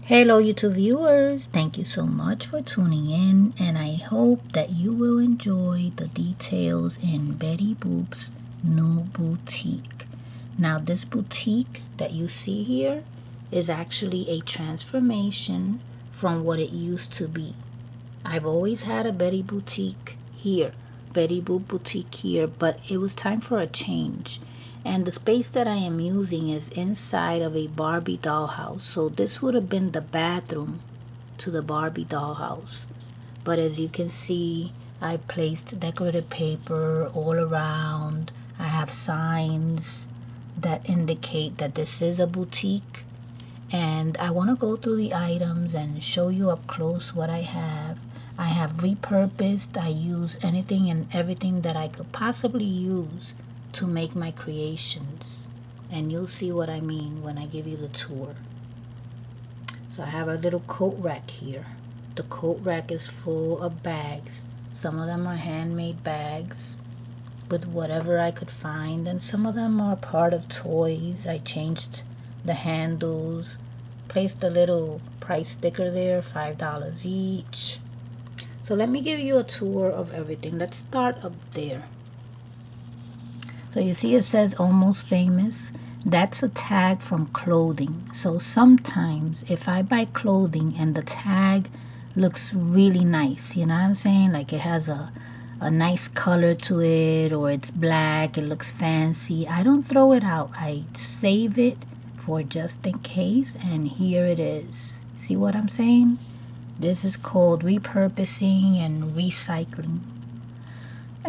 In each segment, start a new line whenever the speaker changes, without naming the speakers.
Hello YouTube viewers, thank you so much for tuning in, and I hope that you will enjoy the details in Betty Boop's new boutique. Now this boutique that you see here is actually a transformation from what it used to be. I've always had a Betty boutique here, Betty Boop boutique here, but it was time for a change. And the space that I am using is inside of a Barbie dollhouse. So this would have been the bathroom to the Barbie dollhouse. But as you can see, I placed decorative paper all around. I have signs that indicate that this is a boutique. And I want to go through the items and show you up close what I have. I have repurposed. I use anything and everything that I could possibly use to make my creations, and you'll see what I mean when I give you the tour. So I have a little coat rack here. The coat rack is full of bags. Some of them are handmade bags with whatever I could find, and some of them are part of toys. I changed the handles, placed a little price sticker there, $5 each. So let me give you a tour of everything. Let's start up there. So you see it says Almost Famous. That's a tag from clothing. So sometimes if I buy clothing and the tag looks really nice, you know what I'm saying? Like it has a nice color to it, or it's black, it looks fancy, I don't throw it out. I save it for just in case, and here it is. See what I'm saying? This is called repurposing and recycling.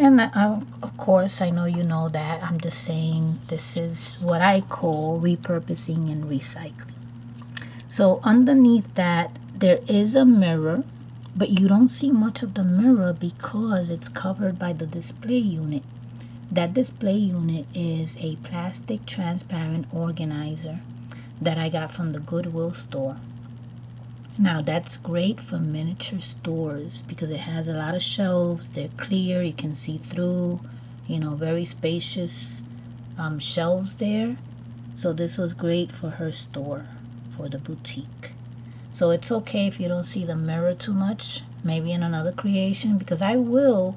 And of course, I know you know that. I'm just saying this is what I call repurposing and recycling. So underneath that, there is a mirror, but you don't see much of the mirror because it's covered by the display unit. That display unit is a plastic transparent organizer that I got from the Goodwill store. Now that's great for miniature stores because it has a lot of shelves. They're clear, you can see through, very spacious shelves there. So this was great for her store, for the boutique. So it's okay if you don't see the mirror too much, maybe in another creation, because I will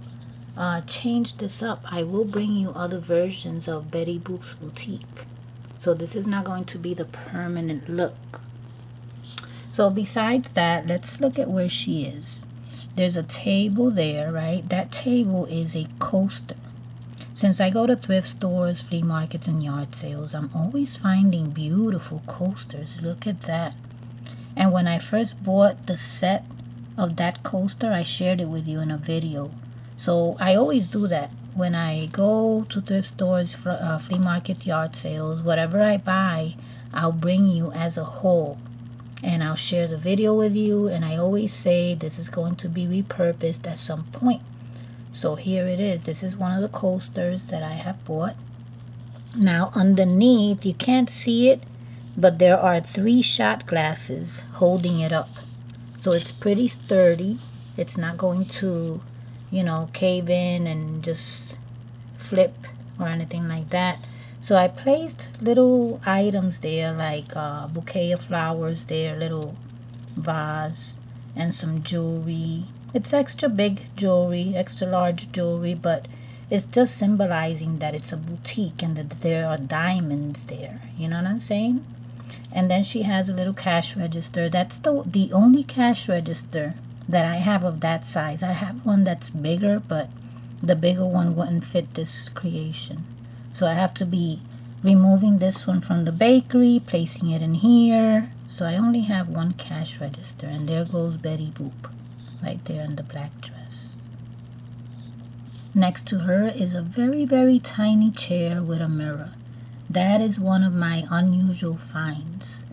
change this up. I will bring you other versions of Betty Boop's boutique. So this is not going to be the permanent look. So besides that, let's look at where she is. There's a table there, right? That table is a coaster. Since I go to thrift stores, flea markets, and yard sales, I'm always finding beautiful coasters. Look at that. And when I first bought the set of that coaster, I shared it with you in a video. So I always do that. When I go to thrift stores, flea markets, yard sales, whatever I buy, I'll bring you as a whole. And I'll share the video with you, and I always say this is going to be repurposed at some point. So here it is. This is one of the coasters that I have bought. Now underneath, you can't see it, but there are 3 shot glasses holding it up. So it's pretty sturdy. It's not going to, cave in and just flip or anything like that. So I placed little items there, like a bouquet of flowers there, little vase, and some jewelry. It's extra big jewelry, extra large jewelry, but it's just symbolizing that it's a boutique and that there are diamonds there. You know what I'm saying? And then she has a little cash register. That's the only cash register that I have of that size. I have one that's bigger, but the bigger one wouldn't fit this creation. So I have to be removing this one from the bakery, placing it in here. So I only have one cash register. And there goes Betty Boop, right there in the black dress. Next to her is a very, very tiny chair with a mirror. That is one of my unusual finds.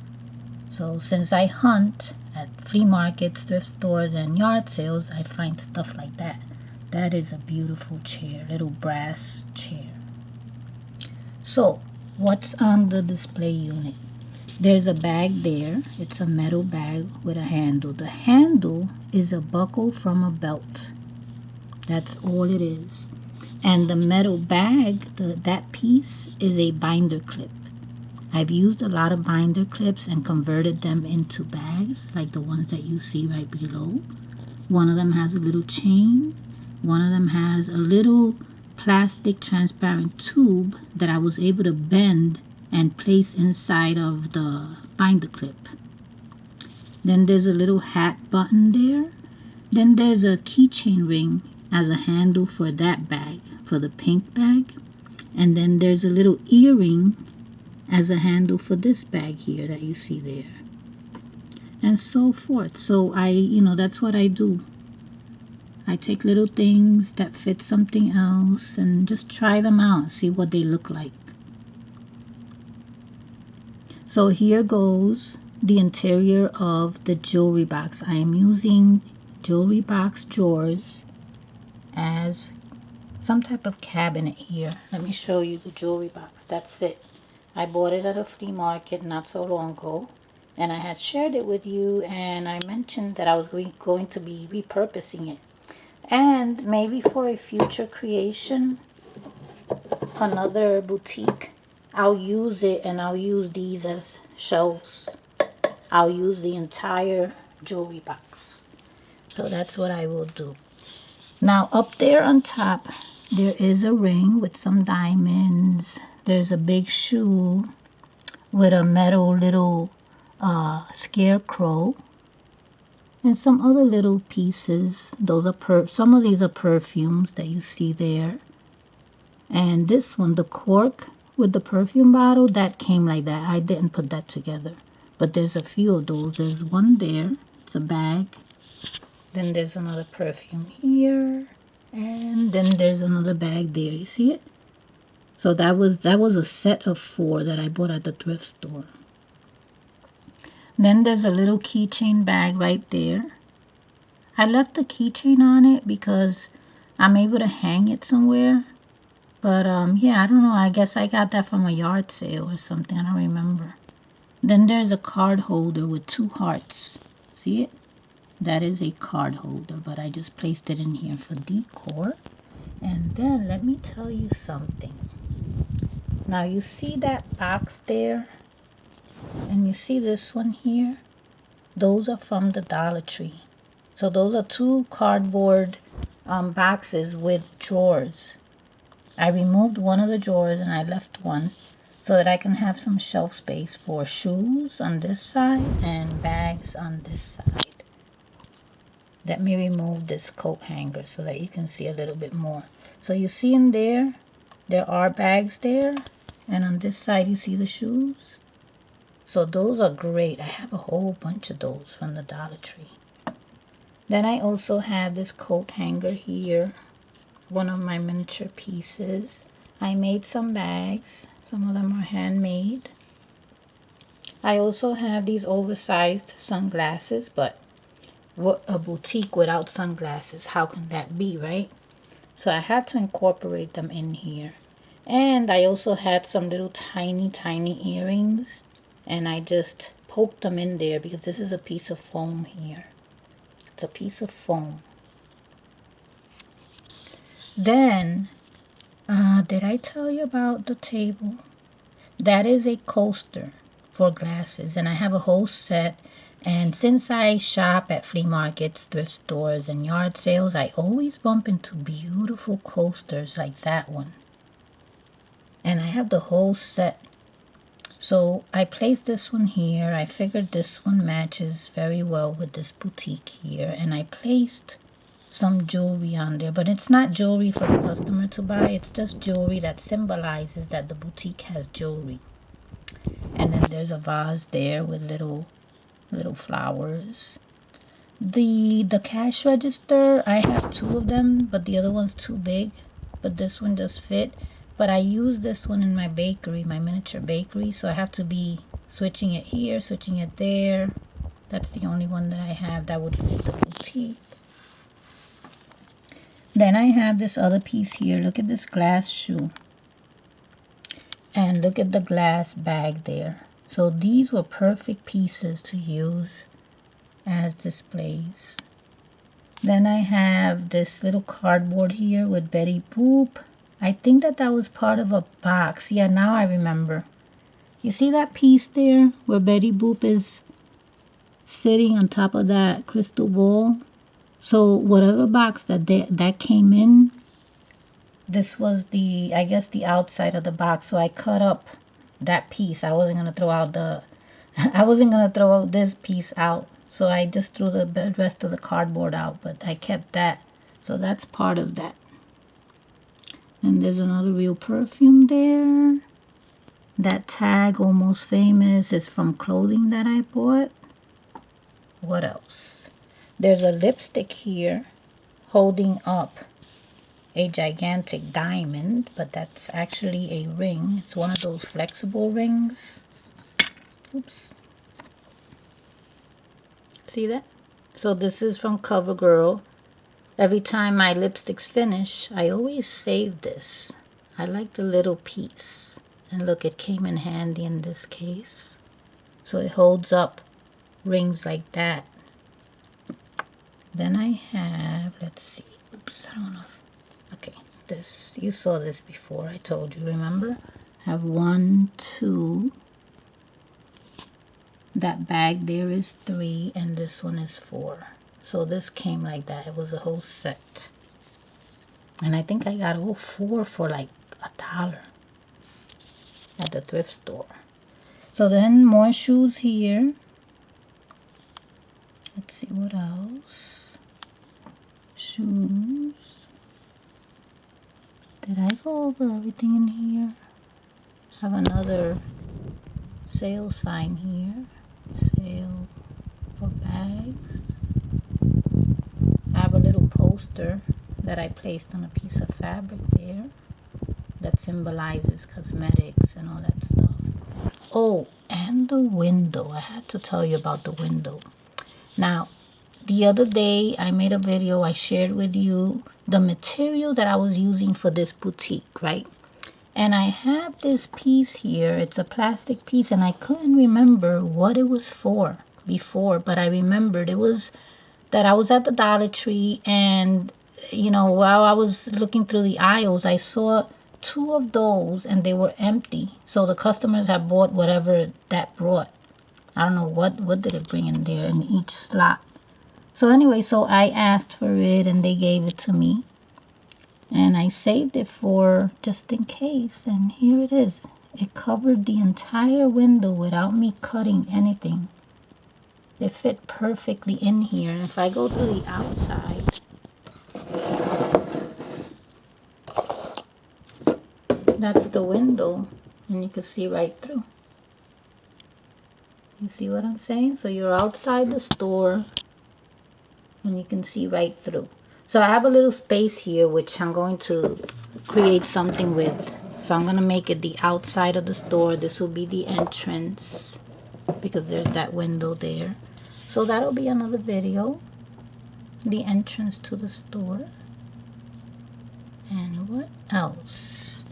So since I hunt at flea markets, thrift stores, and yard sales, I find stuff like that. That is a beautiful chair, little brass chair. So, what's on the display unit? There's a bag there. It's a metal bag with a handle. The handle is a buckle from a belt. That's all it is. And the metal bag, that piece, is a binder clip. I've used a lot of binder clips and converted them into bags like the ones that you see right below. One of them has a little chain. One of them has a little plastic transparent tube that I was able to bend and place inside of the binder clip. Then there's a little hat button there. Then there's a keychain ring as a handle for that bag, for the pink bag. And then there's a little earring as a handle for this bag here that you see there. And so forth. So that's what I do. I take little things that fit something else and just try them out, see what they look like. So here goes the interior of the jewelry box. I am using jewelry box drawers as some type of cabinet here. Let me show you the jewelry box. That's it. I bought it at a flea market not so long ago, and I had shared it with you, and I mentioned that I was going to be repurposing it. And maybe for a future creation, another boutique, I'll use it and I'll use these as shelves. I'll use the entire jewelry box. So that's what I will do. Now up there on top, there is a ring with some diamonds. There's a big shoe with a metal little scarecrow. And some other little pieces. Those are some of these are perfumes that you see there. And this one, the cork with the perfume bottle, that came like that. I didn't put that together. But there's a few of those. There's one there. It's a bag. Then there's another perfume here. And then there's another bag there. You see it? So that was a set of 4 that I bought at the thrift store. Then there's a little keychain bag right there. I left the keychain on it because I'm able to hang it somewhere. But yeah, I don't know. I guess I got that from a yard sale or something. I don't remember. Then there's a card holder with 2 hearts. See it? That is a card holder, but I just placed it in here for decor. And then let me tell you something. Now you see that box there? And you see this one here? Those are from the Dollar Tree. So those are 2 cardboard boxes with drawers. I removed one of the drawers and I left one so that I can have some shelf space for shoes on this side and bags on this side. Let me remove this coat hanger so that you can see a little bit more. So you see in there are bags there, and on this side you see the shoes. So those are great. I have a whole bunch of those from the Dollar Tree. Then I also have this coat hanger here, one of my miniature pieces. I made some bags. Some of them are handmade. I also have these oversized sunglasses, but what a boutique without sunglasses? How can that be, right? So I had to incorporate them in here. And I also had some little tiny earrings. And I just poked them in there because this is a piece of foam here. It's a piece of foam. Then, did I tell you about the table? That is a coaster for glasses. And I have a whole set. And since I shop at flea markets, thrift stores, and yard sales, I always bump into beautiful coasters like that one. And I have the whole set. So I placed this one here. I figured this one matches very well with this boutique here. And I placed some jewelry on there. But it's not jewelry for the customer to buy. It's just jewelry that symbolizes that the boutique has jewelry. And then there's a vase there with little flowers. The cash register, I have 2 of them, but the other one's too big. But this one does fit. But I use this one in my bakery, my miniature bakery. So I have to be switching it here, switching it there. That's the only one that I have that would fit the boutique. Then I have this other piece here. Look at this glass shoe. And look at the glass bag there. So these were perfect pieces to use as displays. Then I have this little cardboard here with Betty Boop. I think that was part of a box. Yeah, now I remember. You see that piece there where Betty Boop is sitting on top of that crystal ball? So whatever box that came in, this was the, I guess, the outside of the box. So I cut up that piece. I wasn't gonna throw out I wasn't gonna throw out this piece out. So I just threw the rest of the cardboard out, but I kept that. So that's part of that. And there's another Real Perfume there. That tag, Almost Famous, is from clothing that I bought. What else? There's a lipstick here holding up a gigantic diamond, but that's actually a ring. It's one of those flexible rings. Oops. See that? So this is from CoverGirl. Every time my lipsticks finish, I always save this. I like the little piece. And look, it came in handy in this case. So it holds up rings like that. Then I have, let's see. Oops, I don't know. Okay, this, you saw this before, I told you, remember? I have 1, 2. That bag there is 3, and this one is 4. So this came like that. It was a whole set. And I think I got all 4 for like $1 at the thrift store. So then more shoes here. Let's see what else. Shoes. Did I go over everything in here? I have another sale sign here. Sale for bags. I have a little poster that I placed on a piece of fabric there that symbolizes cosmetics and all that stuff. Oh, and the window. I had to tell you about the window. Now, the other day I made a video. I shared with you the material that I was using for this boutique, right? And I have this piece here. It's a plastic piece, and I couldn't remember what it was for before, but I remembered it was that I was at the Dollar Tree, and you know, while I was looking through the aisles, I saw 2 of those and they were empty. So the customers have bought whatever that brought. I don't know what did it bring in there in each slot. So anyway, so I asked for it and they gave it to me. And I saved it for just in case, and here it is. It covered the entire window without me cutting anything. It fit perfectly in here. And if I go to the outside, that's the window, and you can see right through. You see what I'm saying? So you're outside the store and you can see right through. So I have a little space here which I'm going to create something with. So I'm going to make it the outside of the store. This will be the entrance because there's that window there. So that'll be another video. The entrance to the store. And what else?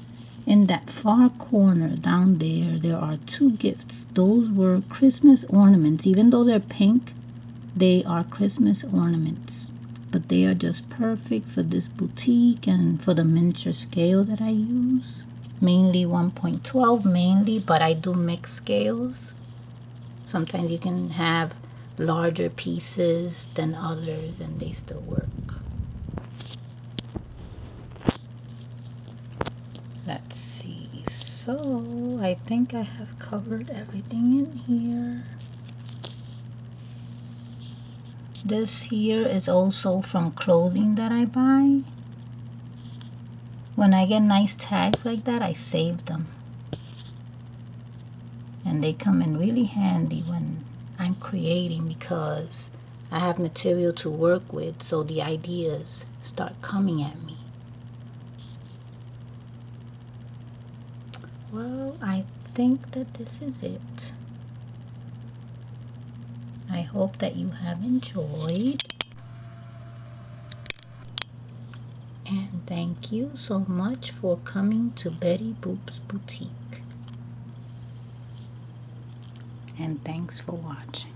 In that far corner down there are 2 gifts. Those were Christmas ornaments. Even though they're pink, they are Christmas ornaments. But they are just perfect for this boutique and for the miniature scale that I use. Mainly 1.12 mainly, but I do mix scales. Sometimes you can have larger pieces than others and they still work. Let's see. So I think I have covered everything in here. This here is also from clothing that I buy. When I get nice tags like that, I save them. And they come in really handy when I'm creating because I have material to work with, so the ideas start coming at me. Well, I think that this is it. I hope that you have enjoyed. And thank you so much for coming to Betty Boop's Boutique. And thanks for watching.